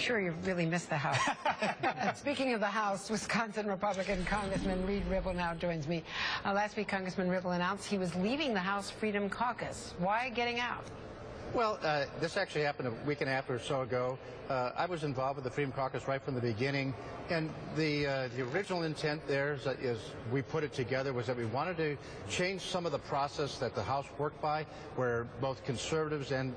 sure you really missed the House. Speaking of the House, Wisconsin Republican Congressman Reid Ribble now joins me. Last week, Congressman Ribble announced he was leaving the House Freedom Caucus. Why getting out? Well, this actually happened a week and a half or so ago. I was involved with the Freedom Caucus right from the beginning, and the original intent there is we put it together was that we wanted to change some of the process that the House worked by, where both conservatives and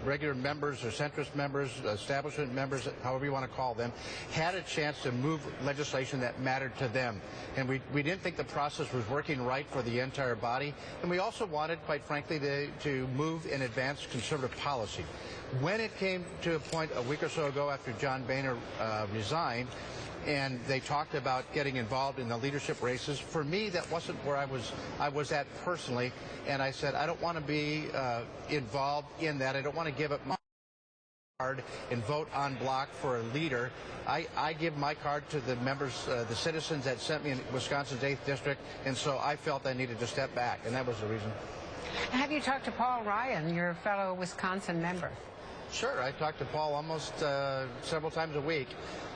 regular members or centrist members, establishment members, however you want to call them, had a chance to move legislation that mattered to them. And we didn't think the process was working right for the entire body, and we also wanted, quite frankly, to move and advance conservative policy. When it came to a point a week or so ago after John Boehner resigned, and they talked about getting involved in the leadership races, for me that wasn't where I was at personally, and I said I don't want to be involved in that. I don't want to give up my card and vote en bloc for a leader. I give my card to the members, the citizens that sent me in Wisconsin's 8th District, and so I felt I needed to step back, and that was the reason. Have you talked to Paul Ryan, your fellow Wisconsin member? Sure, I talk to Paul almost several times a week,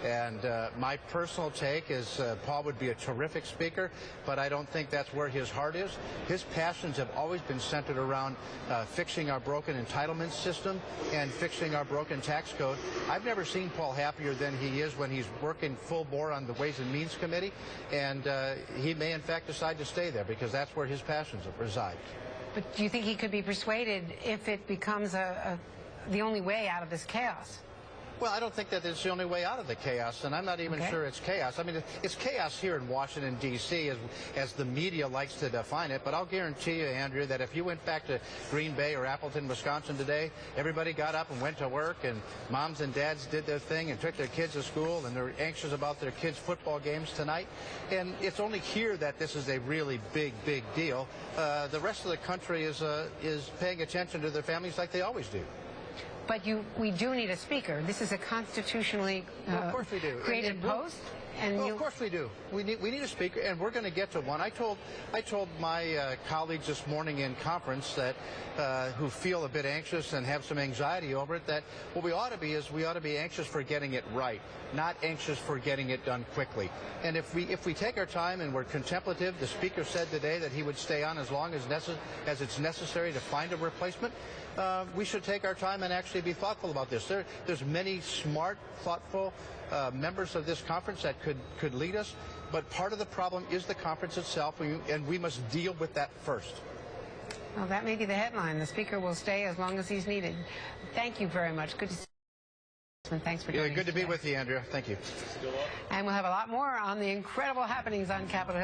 and my personal take is Paul would be a terrific speaker, but I don't think that's where his heart is. His passions have always been centered around fixing our broken entitlement system and fixing our broken tax code. I've never seen Paul happier than he is when he's working full bore on the Ways and Means Committee, and he may in fact decide to stay there because that's where his passions reside. But do you think he could be persuaded if it becomes the only way out of this chaos? Well, I don't think that it's the only way out of the chaos, and I'm not even sure it's chaos. I mean, it's chaos here in Washington, D.C., as the media likes to define it, but I'll guarantee you, Andrea, that if you went back to Green Bay or Appleton, Wisconsin today, everybody got up and went to work, and moms and dads did their thing and took their kids to school, and they're anxious about their kids' football games tonight. And it's only here that this is a really big, big deal. The rest of the country is paying attention to their families like they always do. But we do need a speaker. This is a constitutionally of course we do. created post. And of course we do. We need a speaker, and we're going to get to one. I told my colleagues this morning in conference that who feel a bit anxious and have some anxiety over it, that what we ought to be is we ought to be anxious for getting it right, not anxious for getting it done quickly. And if we take our time and we're contemplative, the speaker said today that he would stay on as long as it's necessary to find a replacement. We should take our time and actually be thoughtful about this. There's many smart, thoughtful members of this conference that could lead us, but part of the problem is the conference itself, and we must deal with that first. Well, that may be the headline. The speaker will stay as long as he's needed. Thank you very much. Good to see you. Thanks for joining us. Good to be with you, Andrea. Thank you. And we'll have a lot more on the incredible happenings on Capitol Hill.